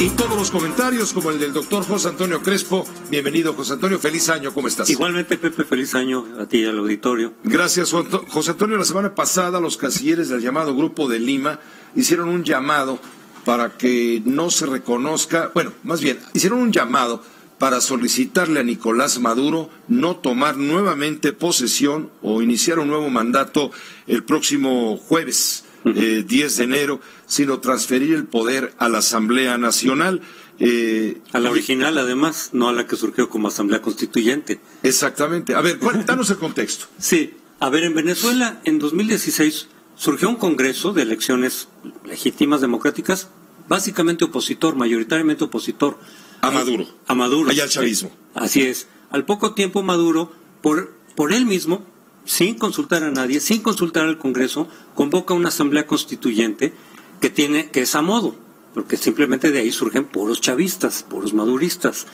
Y todos los comentarios, como el del doctor José Antonio Crespo. Bienvenido, José Antonio, feliz año, ¿cómo estás? Igualmente, Pepe, feliz año a ti y al auditorio. Gracias, José Antonio. La semana pasada los cancilleres del llamado Grupo de Lima hicieron un llamado para que no se reconozca, bueno, más bien, hicieron un llamado para solicitarle a Nicolás Maduro no tomar nuevamente posesión o iniciar un nuevo mandato el próximo jueves, 10 de enero, sino transferir el poder a la Asamblea Nacional. A la original, además, no a la que surgió como Asamblea Constituyente. Exactamente. A ver, danos el contexto. Sí, a ver, en Venezuela, en 2016, surgió un congreso de elecciones legítimas, democráticas, básicamente opositor, mayoritariamente opositor. A Maduro. A Maduro. Allá al chavismo. Así es. Al poco tiempo Maduro, por él mismo, sin consultar a nadie, sin consultar al Congreso, convoca una asamblea constituyente que es a modo, porque simplemente de ahí surgen puros chavistas, puros maduristas,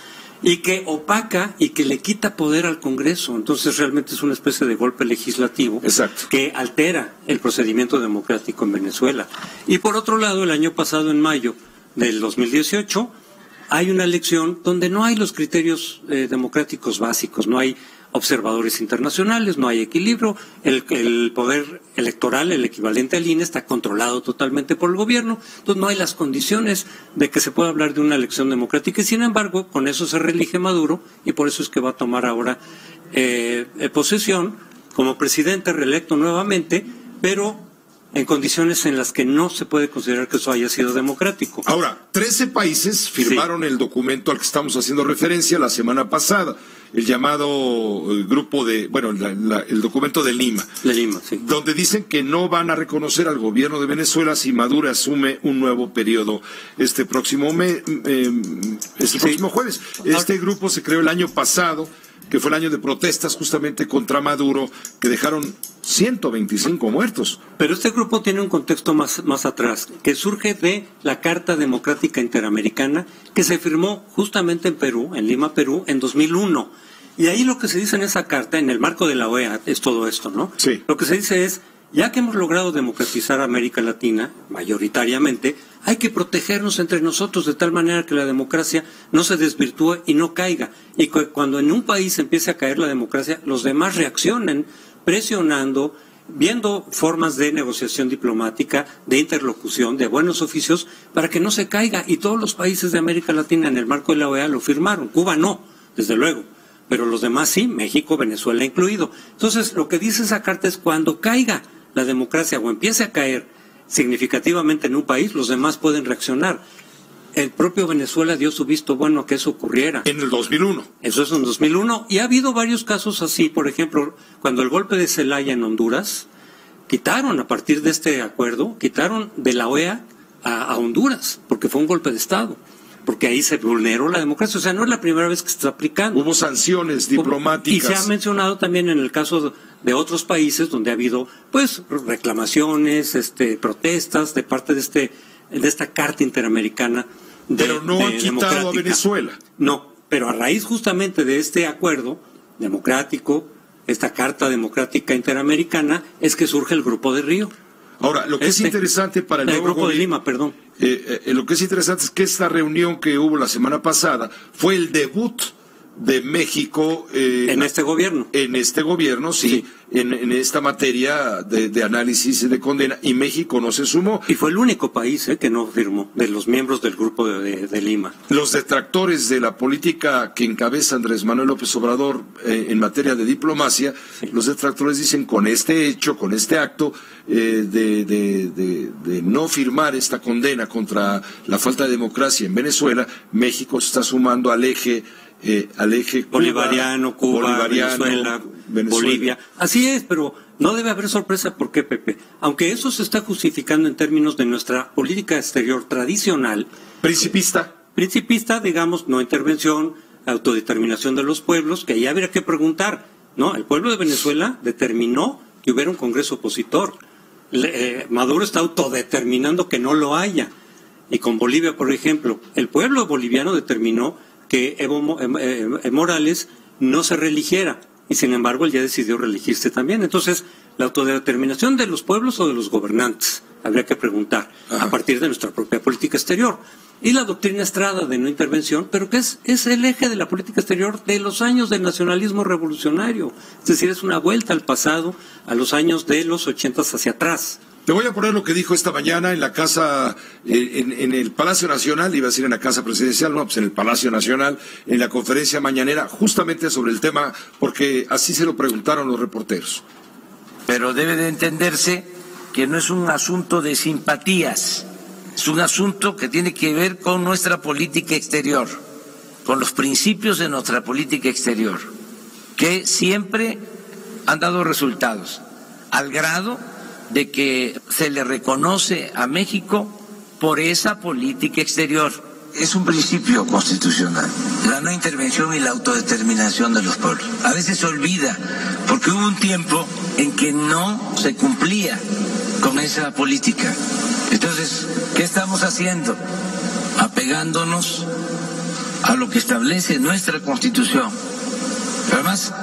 y que opaca y que le quita poder al Congreso. Entonces realmente es una especie de golpe legislativo. Exacto. Que altera el procedimiento democrático en Venezuela. Y por otro lado, el año pasado, en mayo del 2018, hay una elección donde no hay los criterios democráticos básicos, no hay observadores internacionales, no hay equilibrio, el poder electoral, el equivalente al INE, está controlado totalmente por el gobierno, entonces no hay las condiciones de que se pueda hablar de una elección democrática y sin embargo con eso se reelige Maduro y por eso es que va a tomar ahora posesión como presidente reelecto nuevamente, pero en condiciones en las que no se puede considerar que eso haya sido democrático. Ahora, 13 países firmaron el documento al que estamos haciendo referencia la semana pasada, el llamado grupo de, bueno, el documento de Lima. De Lima, sí. Donde dicen que no van a reconocer al gobierno de Venezuela si Maduro asume un nuevo periodo este próximo próximo jueves. Este grupo se creó el año pasado, que fue el año de protestas justamente contra Maduro, que dejaron 125 muertos. Pero este grupo tiene un contexto más atrás, que surge de la Carta Democrática Interamericana, que se firmó justamente en Perú, en Lima, Perú, en 2001. Y ahí lo que se dice en esa carta, en el marco de la OEA, es todo esto, ¿no? Sí. Lo que se dice es, ya que hemos logrado democratizar América Latina, mayoritariamente, hay que protegernos entre nosotros de tal manera que la democracia no se desvirtúe y no caiga. Y que cuando en un país empiece a caer la democracia, los demás reaccionen presionando, viendo formas de negociación diplomática, de interlocución, de buenos oficios, para que no se caiga. Y todos los países de América Latina en el marco de la OEA lo firmaron. Cuba no, desde luego. Pero los demás sí, México, Venezuela incluido. Entonces, lo que dice esa carta es cuando caiga la democracia o empiece a caer significativamente en un país, los demás pueden reaccionar. El propio Venezuela dio su visto bueno a que eso ocurriera. En el 2001. Eso es en 2001. Y ha habido varios casos así. Por ejemplo, cuando el golpe de Zelaya en Honduras, quitaron a partir de este acuerdo, quitaron de la OEA a Honduras, porque fue un golpe de Estado. Porque ahí se vulneró la democracia. O sea, no es la primera vez que se está aplicando. Hubo sanciones diplomáticas. Y se ha mencionado también en el caso de otros países donde ha habido, pues, reclamaciones, protestas de parte de esta Carta Interamericana. Pero no han quitado a Venezuela. No, pero a raíz justamente de este acuerdo democrático, esta Carta Democrática Interamericana, es que surge el Grupo de Río. Ahora, lo que es interesante para el nuevo Grupo de Lima, perdón. Lo que es interesante es que esta reunión que hubo la semana pasada fue el debut de México en este gobierno. En este gobierno, sí. En esta materia de análisis y de condena, y México no se sumó. Y fue el único país que no firmó, de los miembros del Grupo de Lima. Los detractores de la política que encabeza Andrés Manuel López Obrador en materia de diplomacia, los detractores dicen con este hecho, con este acto de no firmar esta condena contra la falta de democracia en Venezuela, México se está sumando al eje bolivariano, Cuba, Venezuela, Bolivia. Así es, pero no debe haber sorpresa. ¿Por qué, Pepe? Aunque eso se está justificando en términos de nuestra política exterior tradicional. Principista, digamos, no intervención, autodeterminación de los pueblos, que ahí habría que preguntar, ¿no? El pueblo de Venezuela determinó que hubiera un Congreso opositor. Maduro está autodeterminando que no lo haya. Y con Bolivia, por ejemplo, el pueblo boliviano determinó que Evo Morales no se reeligiera y sin embargo él ya decidió reelegirse también. Entonces, la autodeterminación de los pueblos o de los gobernantes, habría que preguntar, a partir de nuestra propia política exterior. y la doctrina Estrada de no intervención, pero que es el eje de la política exterior de los años del nacionalismo revolucionario. Es decir, es una vuelta al pasado, a los años de los 80 hacia atrás. Te voy a poner lo que dijo esta mañana en la casa, en el Palacio Nacional, iba a decir en la Casa Presidencial, no, pues en el Palacio Nacional, en la conferencia mañanera, justamente sobre el tema, porque así se lo preguntaron los reporteros. Pero debe de entenderse que no es un asunto de simpatías, es un asunto que tiene que ver con nuestra política exterior, con los principios de nuestra política exterior, que siempre han dado resultados, al grado de que se le reconoce a México por esa política exterior. Es un principio constitucional, la no intervención y la autodeterminación de los pueblos. A veces se olvida, porque hubo un tiempo en que no se cumplía con esa política. Entonces, ¿qué estamos haciendo? Apegándonos a lo que establece nuestra Constitución. Además,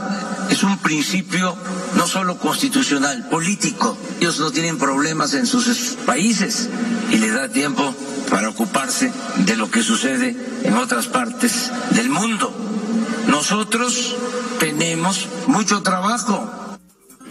es un principio no solo constitucional, político. Ellos no tienen problemas en sus países y les da tiempo para ocuparse de lo que sucede en otras partes del mundo. Nosotros tenemos mucho trabajo.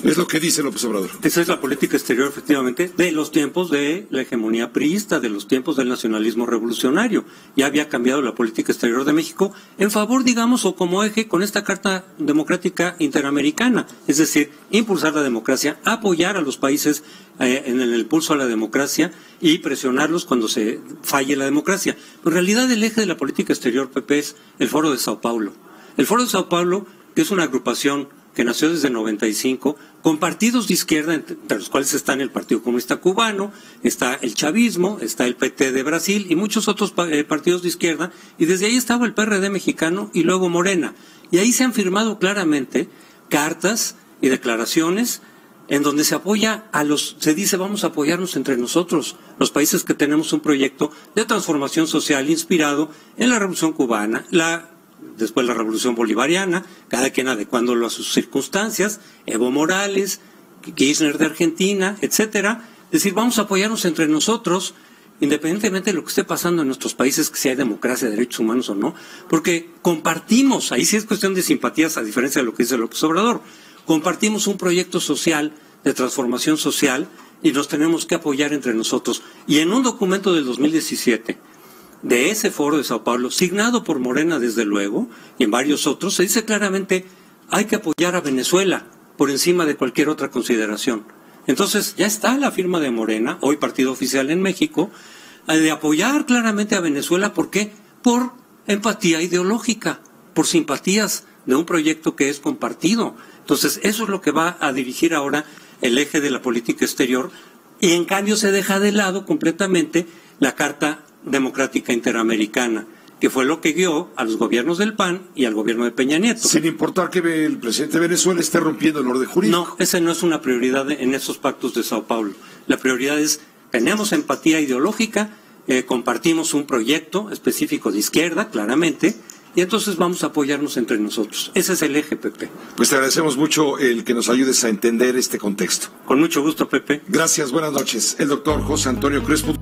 Es lo que dice López Obrador. Esa es la política exterior, efectivamente, de los tiempos de la hegemonía priista, de los tiempos del nacionalismo revolucionario. Ya había cambiado la política exterior de México en favor, digamos, o como eje con esta Carta Democrática Interamericana. Es decir, impulsar la democracia, apoyar a los países en el impulso a la democracia y presionarlos cuando se falle la democracia. En realidad, el eje de la política exterior, Pepe, es el Foro de Sao Paulo. El Foro de Sao Paulo, que es una agrupación que nació desde el 95, con partidos de izquierda, entre los cuales están el Partido Comunista Cubano, está el chavismo, está el PT de Brasil y muchos otros partidos de izquierda, y desde ahí estaba el PRD mexicano y luego Morena. Y ahí se han firmado claramente cartas y declaraciones en donde se apoya se dice vamos a apoyarnos entre nosotros, los países que tenemos un proyecto de transformación social inspirado en la Revolución Cubana, después la Revolución Bolivariana, cada quien adecuándolo a sus circunstancias, Evo Morales, Kirchner de Argentina, etcétera. Es decir, vamos a apoyarnos entre nosotros, independientemente de lo que esté pasando en nuestros países, que si hay democracia, derechos humanos o no, porque compartimos, ahí sí es cuestión de simpatías, a diferencia de lo que dice López Obrador, compartimos un proyecto social, de transformación social, y nos tenemos que apoyar entre nosotros. Y en un documento del 2017, de ese Foro de Sao Paulo, signado por Morena desde luego, y en varios otros, se dice claramente, hay que apoyar a Venezuela por encima de cualquier otra consideración. Entonces, ya está la firma de Morena, hoy partido oficial en México, de apoyar claramente a Venezuela. ¿Por qué? Por empatía ideológica, por simpatías de un proyecto que es compartido. Entonces, eso es lo que va a dirigir ahora el eje de la política exterior, y en cambio se deja de lado completamente la Carta Democrática Interamericana, que fue lo que guió a los gobiernos del PAN y al gobierno de Peña Nieto. Sin importar que el presidente de Venezuela esté rompiendo el orden jurídico. No, esa no es una prioridad en esos pactos de Sao Paulo. La prioridad es, tenemos empatía ideológica, compartimos un proyecto específico de izquierda, claramente, y entonces vamos a apoyarnos entre nosotros. Ese es el eje, Pepe. Pues te agradecemos mucho el que nos ayudes a entender este contexto. Con mucho gusto, Pepe. Gracias, buenas noches. El doctor José Antonio Crespo.